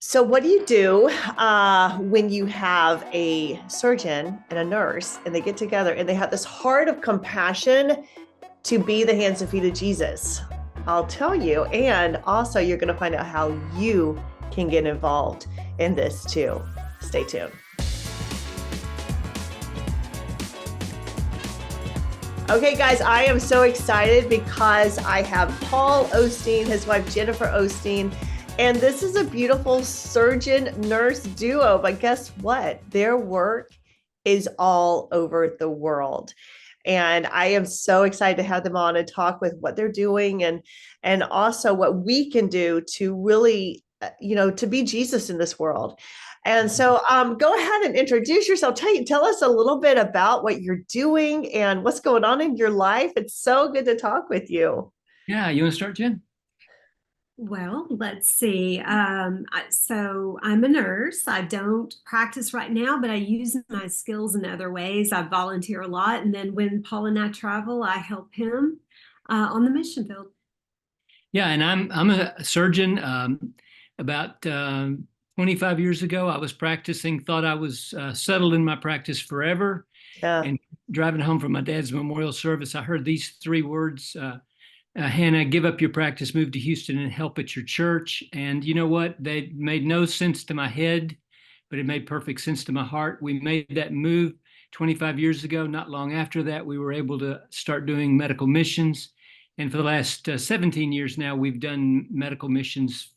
So, what do you do when you have a surgeon and a nurse and they get together and they have this heart of compassion to be the hands and feet of Jesus? I'll tell you. And also, you're going to find out how you can get involved in this too. Stay tuned. Okay, guys, I am so excited because I have Paul Osteen, his wife Jennifer Osteen, and this is a beautiful surgeon-nurse duo. But guess what? Their work is all over the world. And I am so excited to have them on and talk with what they're doing and also what we can do to really, to be Jesus in this world. And so go ahead and introduce yourself. Tell us a little bit about what you're doing and what's going on in your life. It's so good to talk with you. Yeah, you want to start, Jen? Well, let's see. So I'm a nurse. I don't practice right now, but I use my skills in other ways. I volunteer a lot. And then when Paul and I travel, I help him on the mission field. Yeah, and I'm a surgeon. About 25 years ago, I was practicing, thought I was settled in my practice forever. Yeah. And driving home from my dad's memorial service, I heard these three words, Hannah, give up your practice, move to Houston and help at your church. And you know what? They made no sense to my head, but it made perfect sense to my heart. We made that move 25 years ago. Not long after that, we were able to start doing medical missions. And for the last 17 years now, we've done medical missions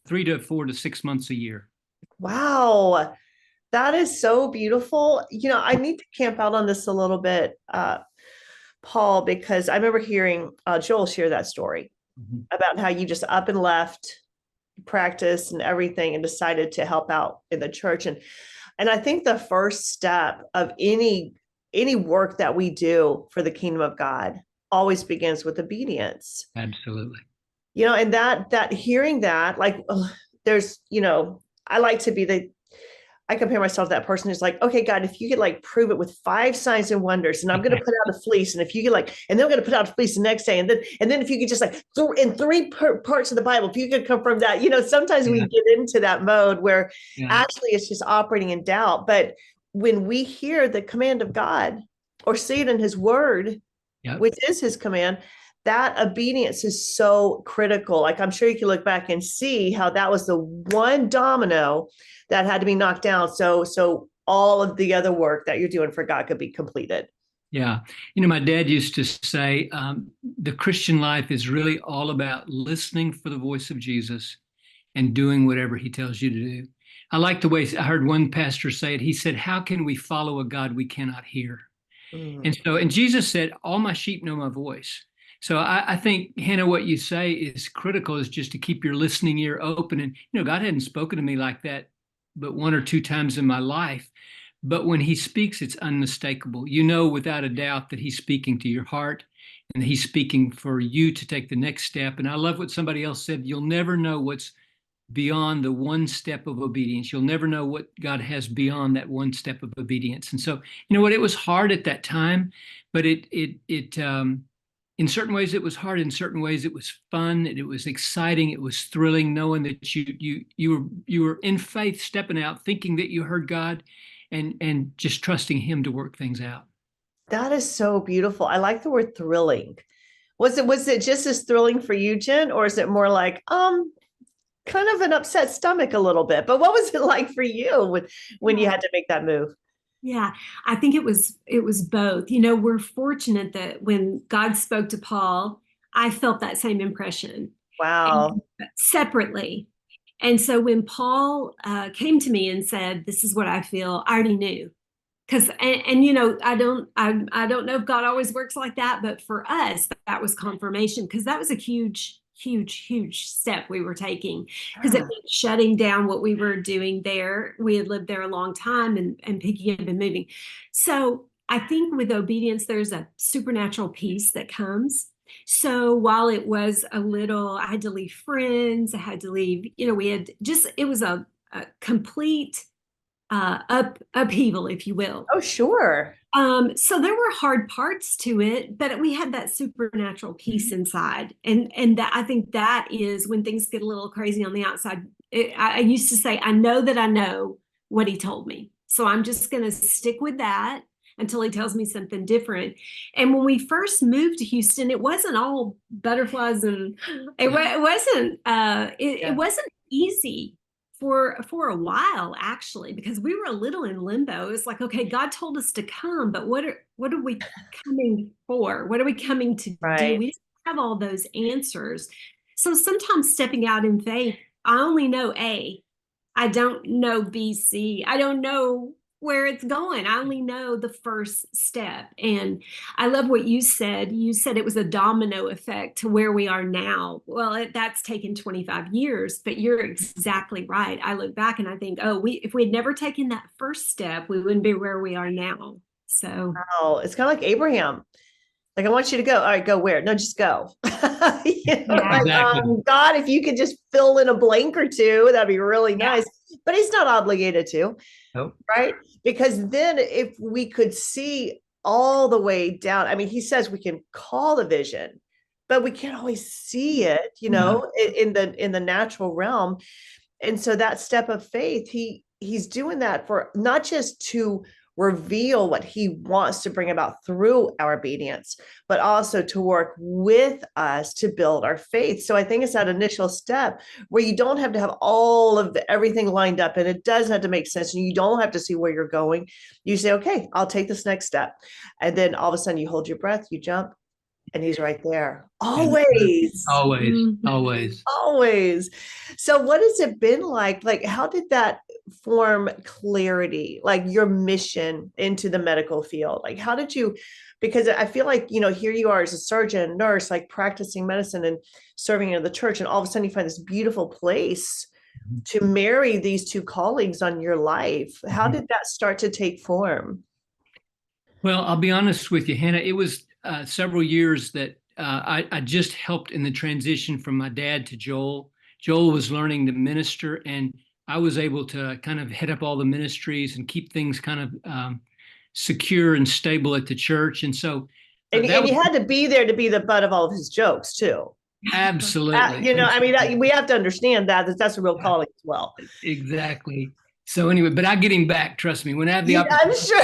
3 to 4 to 6 months a year. Wow. That is so beautiful. I need to camp out on this a little bit, Paul, because I remember hearing Joel share that story about how you just up and left practice and everything and decided to help out in the church. And I think the first step of any work that we do for the kingdom of God always begins with obedience. Absolutely. And that hearing that, like, there's, I like to be I compare myself to that person who's like, okay, God, if you could like prove it with 5 signs and wonders, and I'm going to put out a fleece, and if you could and then I'm going to put out a fleece the next day, and then if you could just like in 3 parts of the Bible, if you could confirm that, sometimes we get into that mode where actually it's just operating in doubt. But when we hear the command of God or see it in His Word, which is His command, that obedience is so critical. Like, I'm sure you can look back and see how that was the one domino that had to be knocked down. So all of the other work that you're doing for God could be completed. Yeah. My dad used to say, the Christian life is really all about listening for the voice of Jesus and doing whatever He tells you to do. I like the way I heard one pastor say it. He said, how can we follow a God we cannot hear? And Jesus said, all my sheep know my voice. So I think, Hannah, what you say is critical, is just to keep your listening ear open. And, God hadn't spoken to me like that but 1 or 2 times in my life. But when He speaks, it's unmistakable. Without a doubt that He's speaking to your heart and He's speaking for you to take the next step. And I love what somebody else said. You'll never know what's beyond the one step of obedience. You'll never know what God has beyond that one step of obedience. And so, it was hard at that time, but in certain ways it was hard. In certain ways it was fun. It was exciting. It was thrilling, knowing that you were in faith, stepping out, thinking that you heard God, and just trusting Him to work things out. That is so beautiful. I like the word thrilling. Was it just as thrilling for you, Jen, or is it more like kind of an upset stomach a little bit? But what was it like for you when you had to make that move? Yeah, I think it was both. We're fortunate that when God spoke to Paul, I felt that same impression. Wow. Separately. And so when Paul came to me and said, this is what I feel, I already knew. Because, I don't know if God always works like that, but for us, that was confirmation, because that was a huge step we were taking, because it meant shutting down what we were doing there. We had lived there a long time and picking up and moving. So I think with obedience, there's a supernatural peace that comes. So while it was I had to leave friends, I had to leave, it was a complete upheaval, if you will. Oh, sure. So there were hard parts to it, but we had that supernatural peace inside. And that, I think that is when things get a little crazy on the outside, I used to say, I know that I know what he told me. So I'm just going to stick with that until he tells me something different. And when we first moved to Houston, it wasn't all butterflies, and it wasn't easy for a while, actually, because we were a little in limbo. It's like, okay, God told us to come, but what are we coming for? What are we coming to do? Right. We didn't have all those answers. So sometimes stepping out in faith, I only know A. I don't know B, C. I don't know where it's going. I only know the first step. And I love what you said. You said it was a domino effect to where we are now. Well, that's taken 25 years, but you're exactly right. I look back and I think, oh, if we had never taken that first step, we wouldn't be where we are now. So, Oh, it's kind of like Abraham. Like, I want you to go. All right, go where? No, just go. Like, Exactly. God, if you could just fill in a blank or two, that'd be really nice. But he's not obligated to, Nope. right? Because then if we could see all the way down, I mean, he says we can call the vision, but we can't always see it, in the natural realm. And so that step of faith, he's doing that for not just to reveal what he wants to bring about through our obedience, but also to work with us to build our faith. So I think it's that initial step where you don't have to have all of everything lined up, and it doesn't have to make sense, and you don't have to see where you're going. You say, okay, I'll take this next step. And then all of a sudden you hold your breath, you jump, and he's right there. Always. Always. Always. So what has it been like? Like, how did that form clarity, like your mission into the medical field? Like, how did you, because I feel like, here you are as a surgeon, nurse, like practicing medicine and serving in the church. And all of a sudden you find this beautiful place to marry these two callings on your life. How did that start to take form? Well, I'll be honest with you, Hannah. It was several years that I just helped in the transition from my dad to Joel. Joel was learning to minister, and I was able to kind of head up all the ministries and keep things kind of secure and stable at the church. And so And you had to be there to be the butt of all of his jokes too. Absolutely. I mean, we have to understand that's a real calling as well. Exactly. So anyway, but I get him back. Trust me. When I have the opportunity. I'm sure.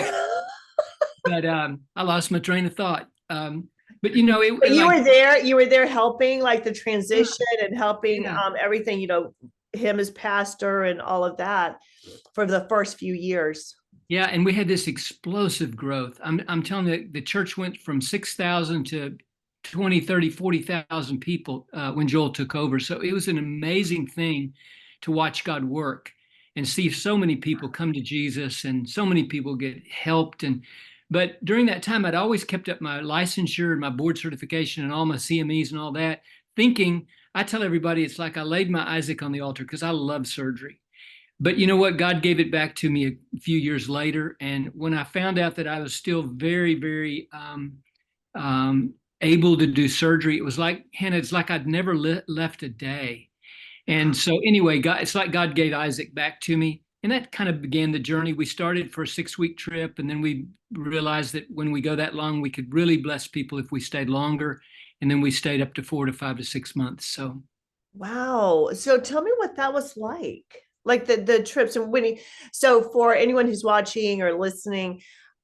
But I lost my train of thought. But you were there helping like the transition and helping everything, him as pastor and all of that for the first few years. Yeah, and we had this explosive growth. I'm telling you, the church went from 6,000 to 20, 30, 40,000 people when Joel took over. So it was an amazing thing to watch God work and see so many people come to Jesus and so many people get helped. But during that time, I'd always kept up my licensure and my board certification and all my CMEs and all that, thinking, I tell everybody, it's like I laid my Isaac on the altar because I love surgery. But you know what? God gave it back to me a few years later. And when I found out that I was still very, very able to do surgery, it was like, Hannah, it's like I'd never left a day. And so anyway, it's like God gave Isaac back to me. And that kind of began the journey. We started for a 6-week trip, and then we realized that when we go that long, we could really bless people if we stayed longer. And then we stayed up to 4 to 5 to 6 months. So, wow. So tell me what that was like the trips. And so for anyone who's watching or listening,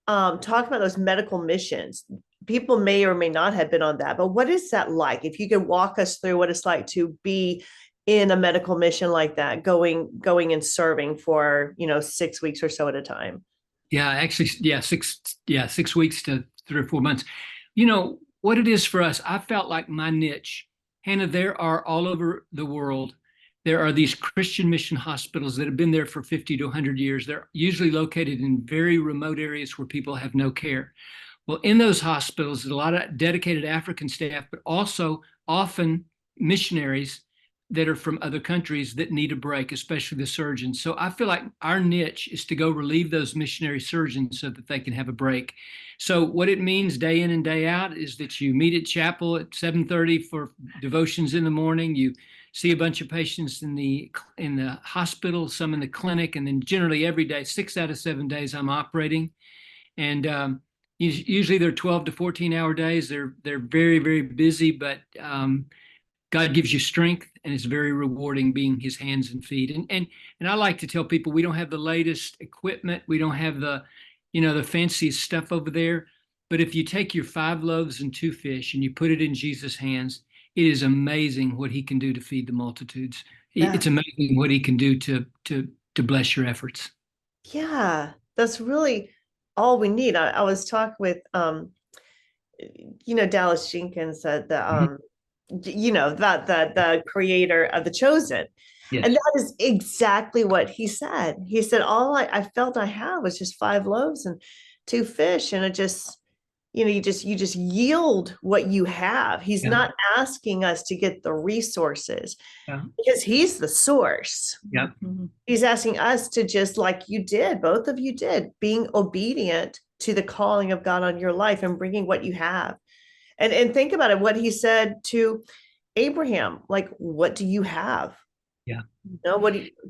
talk about those medical missions. People may or may not have been on that, but what is that like? If you could walk us through what it's like to be in a medical mission like that, going and serving for 6 weeks or so at a time. Yeah, actually, 6 weeks to 3 or 4 months. What it is for us, I felt like my niche, Hannah, there are all over the world, there are these Christian mission hospitals that have been there for 50 to 100 years. They're usually located in very remote areas where people have no care. Well, in those hospitals, there's a lot of dedicated African staff, but also often missionaries that are from other countries that need a break, especially the surgeons. So I feel like our niche is to go relieve those missionary surgeons so that they can have a break. So what it means day in and day out is that you meet at chapel at 7:30 for devotions in the morning. You see a bunch of patients in the hospital, some in the clinic, and then generally every day, 6 out of 7 days, I'm operating. And usually they're 12 to 14 hour days. They're very, very busy, but God gives you strength, and it's very rewarding being his hands and feet. And I like to tell people we don't have the latest equipment. We don't have the fanciest stuff over there. But if you take your 5 loaves and 2 fish and you put it in Jesus' hands, it is amazing what he can do to feed the multitudes. Yeah. It's amazing what he can do to bless your efforts. Yeah, that's really all we need. I was talking with Dallas Jenkins, that the creator of The Chosen. Yes. And that is exactly what he said. He said, all I felt I had was just 5 loaves and 2 fish. And it just, you just yield what you have. He's Yeah. not asking us to get the resources Yeah. because he's the source. Yeah. He's asking us to, just like you did, both of you did, being obedient to the calling of God on your life and bringing what you have. And think about it, what he said to Abraham, like, what do you have? Yeah.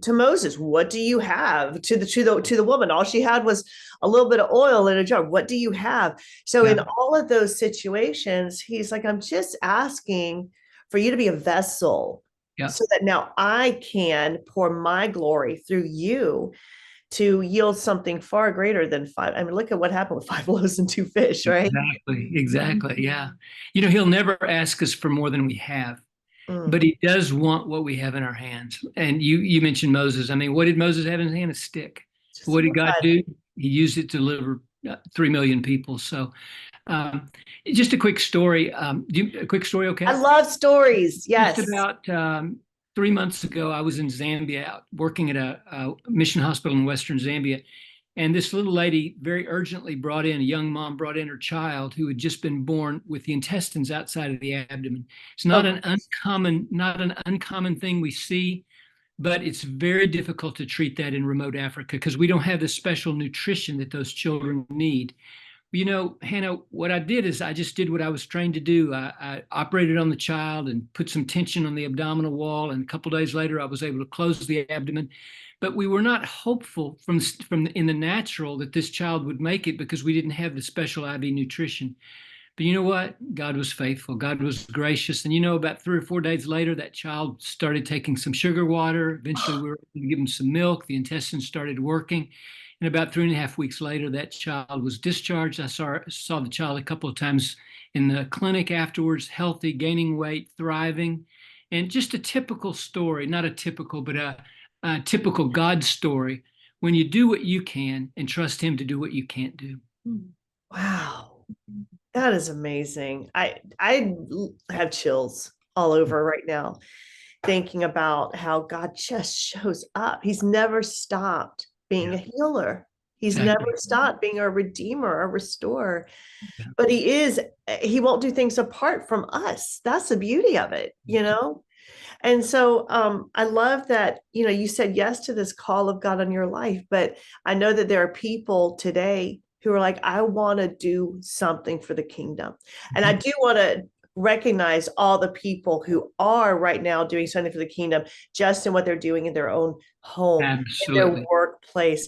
To Moses, what do you have? To the woman, all she had was a little bit of oil in a jar. What do you have? So in all of those situations, he's like, I'm just asking for you to be a vessel, so that now I can pour my glory through you to yield something far greater than 5. I mean, look at what happened with 5 loaves and 2 fish, right? Exactly. Yeah. He'll never ask us for more than we have, but he does want what we have in our hands. And you mentioned Moses. I mean, what did Moses have in his hand? A stick. What did God do? He used it to deliver 3 million people. So just a quick story. A quick story, okay? I love stories. Yes. Just about 3 months ago, I was in Zambia working at a mission hospital in Western Zambia. And this little lady very urgently a young mom brought in her child who had just been born with the intestines outside of the abdomen. It's not an uncommon thing we see, but it's very difficult to treat that in remote Africa because we don't have the special nutrition that those children need. Hannah, what I did is I just did what I was trained to do. I operated on the child and put some tension on the abdominal wall. And a couple of days later, I was able to close the abdomen. But we were not hopeful from in the natural that this child would make it because we didn't have the special IV nutrition. But you know what? God was faithful. God was gracious. And about 3 or 4 days later, that child started taking some sugar water. Eventually, we were able to give him some milk. The intestines started working. And about 3.5 weeks later, that child was discharged. I saw the child a couple of times in the clinic afterwards, healthy, gaining weight, thriving. And just a typical story, not a typical, but a typical God story when you do what you can and trust him to do what you can't do. Wow. That is amazing. I have chills all over right now thinking about how God just shows up. He's never stopped being a healer. He's never stopped being a redeemer, a restorer. But he won't do things apart from us. That's the beauty of it, And so I love that, you said yes to this call of God on your life, but I know that there are people today who are like, I want to do something for the kingdom. And I do want to recognize all the people who are right now doing something for the kingdom, just in what they're doing in their own home, in their workplace,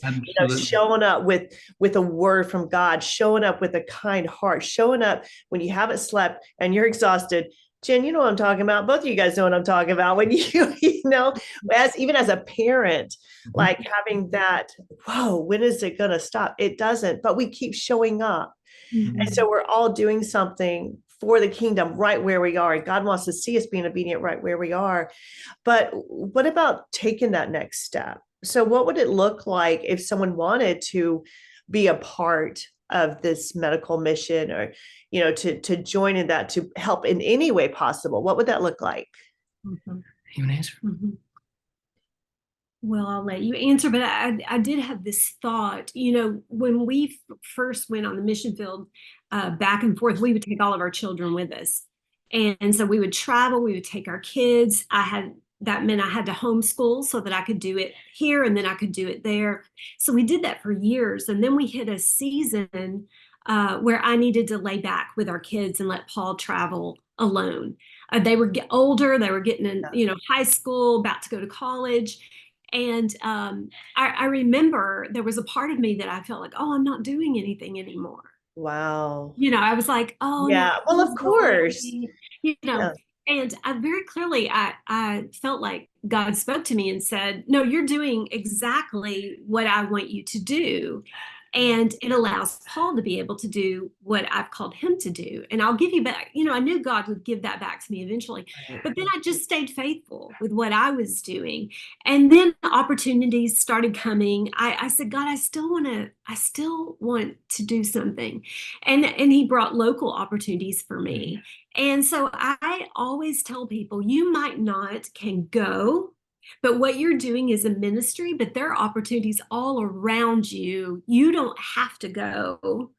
showing up with a word from God, showing up with a kind heart, showing up when you haven't slept and you're exhausted. Jen, you know what I'm talking about. Both of you guys know what I'm talking about. When even as a parent, like having that, whoa, when is it going to stop? It doesn't, but we keep showing up. And so we're all doing something for the kingdom right where we are. God wants to see us being obedient right where we are. But what about taking that next step? So what would it look like if someone wanted to be a part of this medical mission, or to join in that, to help in any way possible? What would that look like? You want to answer? Well, I'll let you answer, but I did have this thought. When we first went on the mission field, back and forth, we would take all of our children with us, and so we would travel. We would take our kids. That meant I had to homeschool so that I could do it here and then I could do it there. So we did that for years. And then we hit a season where I needed to lay back with our kids and let Paul travel alone. They were older. They were getting in, high school, about to go to college. And I remember there was a part of me that I felt like, oh, I'm not doing anything anymore. Wow. I was like, oh, yeah. no, Well, of course. And I very clearly, I felt like God spoke to me and said, no, you're doing exactly what I want you to do. And it allows Paul to be able to do what I've called him to do. And I'll give you back, I knew God would give that back to me eventually. But then I just stayed faithful with what I was doing. And then opportunities started coming. I said, God, I still want to do something. And he brought local opportunities for me. And so I always tell people, you might not can go, but what you're doing is a ministry, but there are opportunities all around you. You don't have to go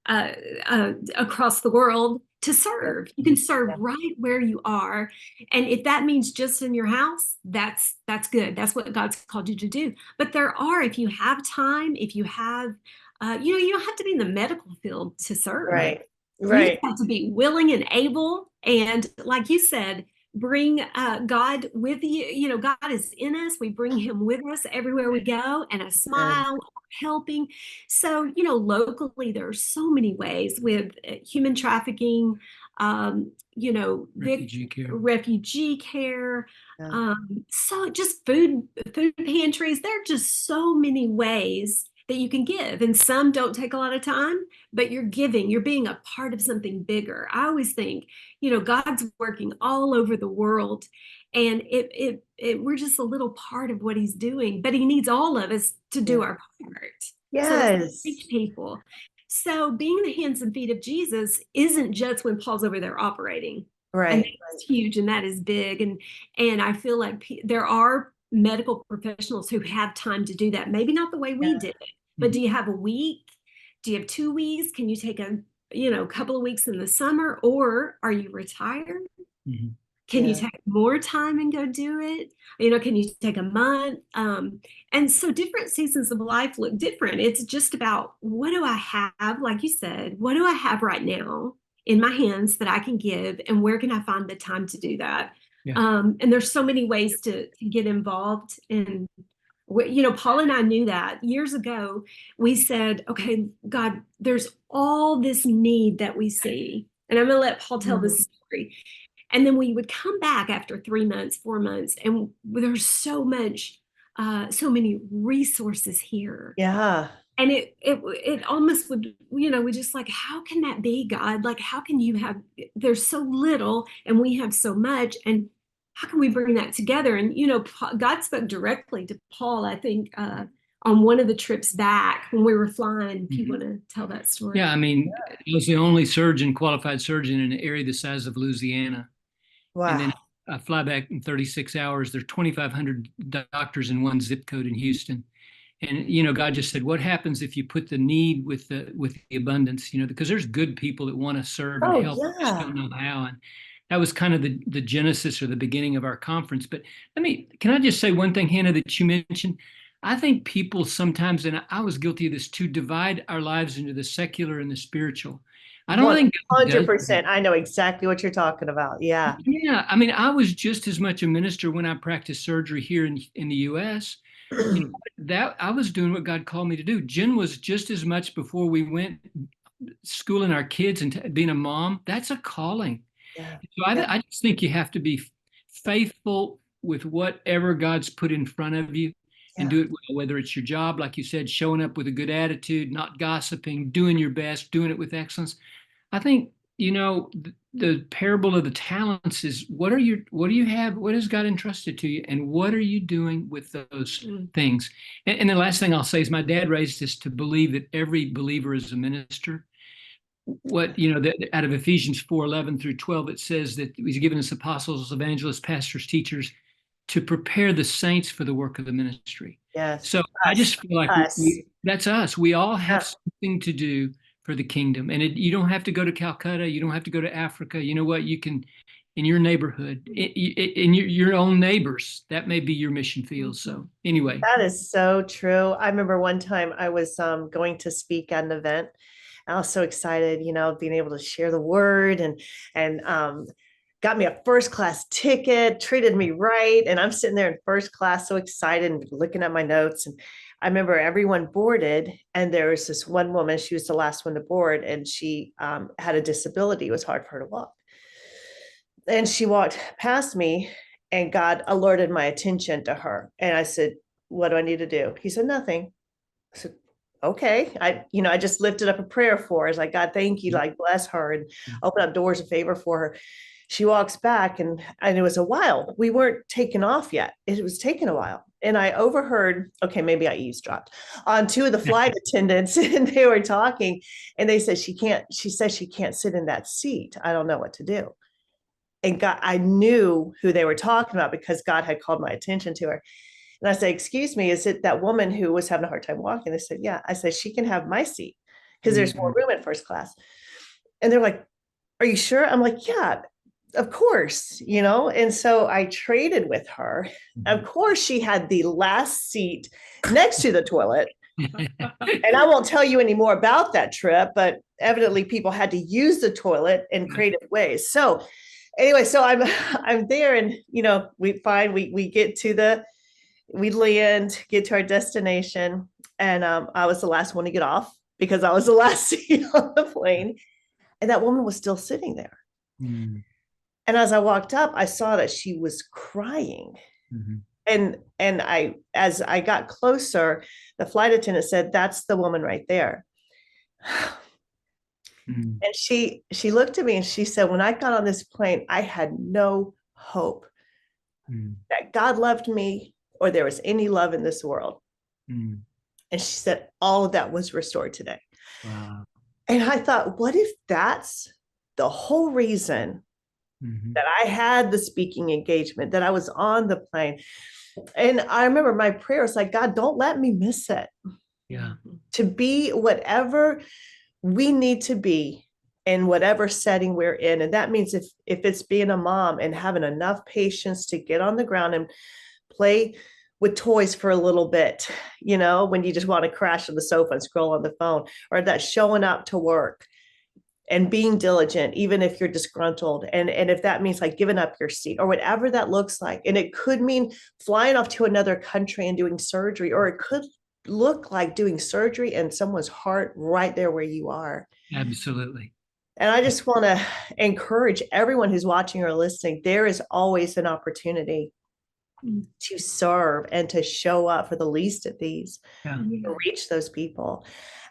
across the world to serve. You can serve right where you are. And if that means just in your house, that's good. That's what God's called you to do. But there are, if you have time, if you have, you don't have to be in the medical field to serve. Right. You Right. just have to be willing and able. And like you said, bring God with you. God is in us. We bring him with us everywhere we go, and a smile, helping. So, locally, there are so many ways with human trafficking, refugee care. Yeah. So just food pantries. There are just so many ways that you can give, and some don't take a lot of time, but you're giving, you're being a part of something bigger. I always think, God's working all over the world, and we're just a little part of what he's doing, but he needs all of us to do our part. Yes. So reach people. So being the hands and feet of Jesus isn't just when Paul's over there operating. Right. And that's huge, and that is big. And I feel like there are medical professionals who have time to do that. Maybe not the way we did it, but do you have a week? Do you have 2 weeks? Can you take a couple of weeks in the summer, or are you retired? Mm-hmm. Can you take more time and go do it? Can you take a month? And so different seasons of life look different. It's just about, what do I have? Like you said, what do I have right now in my hands that I can give, and where can I find the time to do that? And there's so many ways to get involved. And Paul and I knew that years ago. We said, okay, God, there's all this need that we see, and I'm going to let Paul tell this story. And then we would come back after 3 months, 4 months, and there's so many resources here. Yeah. And it almost would, we just like, how can that be, God? Like, how can you have, there's so little and we have so much, and how can we bring that together? And, God spoke directly to Paul, I think, on one of the trips back when we were flying. If you want to tell that story. Yeah, I was the only qualified surgeon in an area the size of Louisiana. Wow. And then I fly back in 36 hours. There are 2,500 doctors in one zip code in Houston. And, God just said, what happens if you put the need with the abundance, because there's good people that want to serve and help, just don't know how. And that was kind of the genesis or the beginning of our conference. But can I just say one thing, Hannah, that you mentioned? I think people sometimes, and I was guilty of this too, divide our lives into the secular and the spiritual. I don't think 100%. I know exactly what you're talking about. Yeah. Yeah. I was just as much a minister when I practiced surgery here in the U.S. That I was doing what God called me to do. Jen was just as much before we went schooling our kids and being a mom. That's a calling. Yeah. So I just think you have to be faithful with whatever God's put in front of you, and do it well, whether it's your job, like you said, showing up with a good attitude, not gossiping, doing your best, doing it with excellence. I think, the parable of the talents is, what do you have? What has God entrusted to you? And what are you doing with those things? And the last thing I'll say is, my dad raised us to believe that every believer is a minister. Out of Ephesians 4:11 through 12, it says that he's given us apostles, evangelists, pastors, teachers to prepare the saints for the work of the ministry. Yes. So I just feel like that's us. We all have something to do for the kingdom. And you don't have to go to Calcutta. You don't have to go to Africa. You know what? You can, in your neighborhood, in your own neighbors, that may be your mission field. So anyway. That is so true. I remember one time I was going to speak at an event. I was so excited, being able to share the word, and got me a first class ticket, treated me right. And I'm sitting there in first class, so excited, and looking at my notes. And I remember everyone boarded, and there was this one woman, she was the last one to board, and she had a disability. It was hard for her to walk. And she walked past me, and God alerted my attention to her. And I said, what do I need to do? He said, nothing. I said, okay. I just lifted up a prayer for her. I was like, God, thank you. Like, bless her and open up doors of favor for her. She walks back, and it was a while. We weren't taken off yet. It was taking a while. And I overheard, okay, maybe I eavesdropped on two of the flight attendants, and they were talking, and they said, she says she can't sit in that seat. I don't know what to do. And God, I knew who they were talking about because God had called my attention to her. And I said, excuse me, is it that woman who was having a hard time walking? They said, yeah. I said, she can have my seat because there's more room in first class. And they're like, are you sure? I'm like, yeah, of course, And so I traded with her. Of course, she had the last seat next to the toilet. And I won't tell you any more about that trip, but evidently people had to use the toilet in creative ways. So anyway, so I'm there, and we get to we land, get to our destination, and I was the last one to get off because I was the last seat on the plane, and that woman was still sitting there. And as I walked up, I saw that she was crying. And as I got closer, the flight attendant said, that's the woman right there. And she looked at me and she said, when I got on this plane, I had no hope that God loved me or there was any love in this world. And she said, all of that was restored today. Wow. And I thought, what if that's the whole reason that I had the speaking engagement, that I was on the plane? And I remember my prayer was like, God, don't let me miss it. Yeah. To be whatever we need to be in whatever setting we're in. And that means if it's being a mom and having enough patience to get on the ground and play with toys for a little bit, when you just want to crash on the sofa and scroll on the phone, or that showing up to work and being diligent, even if you're disgruntled. And if that means like giving up your seat or whatever that looks like. And it could mean flying off to another country and doing surgery, or it could look like doing surgery in someone's heart right there where you are. Absolutely. And I just want to encourage everyone who's watching or listening, there is always an opportunity to serve and to show up for the least of these, to reach those people.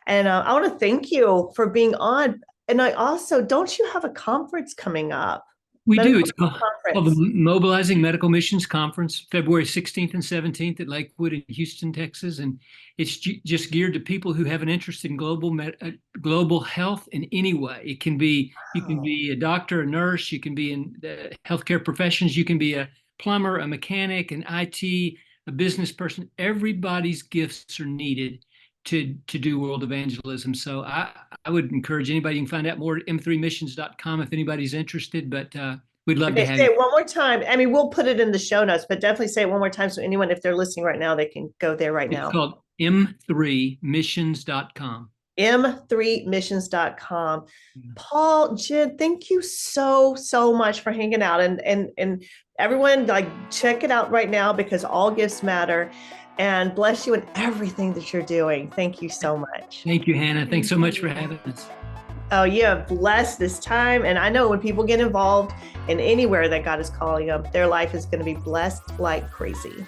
And I want to thank you for being on. And I also, don't you have a conference coming up? We do. It's called the Mobilizing Medical Missions Conference, February 16th and 17th at Lakewood in Houston, Texas. And it's just geared to people who have an interest in global health in any way. It can be, you can be a doctor, a nurse, you can be in the healthcare professions, you can be a plumber, a mechanic, an IT, a business person. Everybody's gifts are needed to do world evangelism. So I would encourage anybody. You can find out more at m3missions.com if anybody's interested, but we'd love to have say you. it one more time. I mean, we'll put it in the show notes, but definitely say it one more time. So anyone, if they're listening right now, they can go there right now. It's called m3missions.com. m3missions.com. Paul, Jen, thank you so much for hanging out, and everyone, like, check it out right now because all gifts matter. And bless you in everything that you're doing. Thank you so much. Thank you, Hannah. Thanks so much for having us. Oh, you have blessed this time. And I know when people get involved in anywhere that God is calling them, their life is going to be blessed like crazy.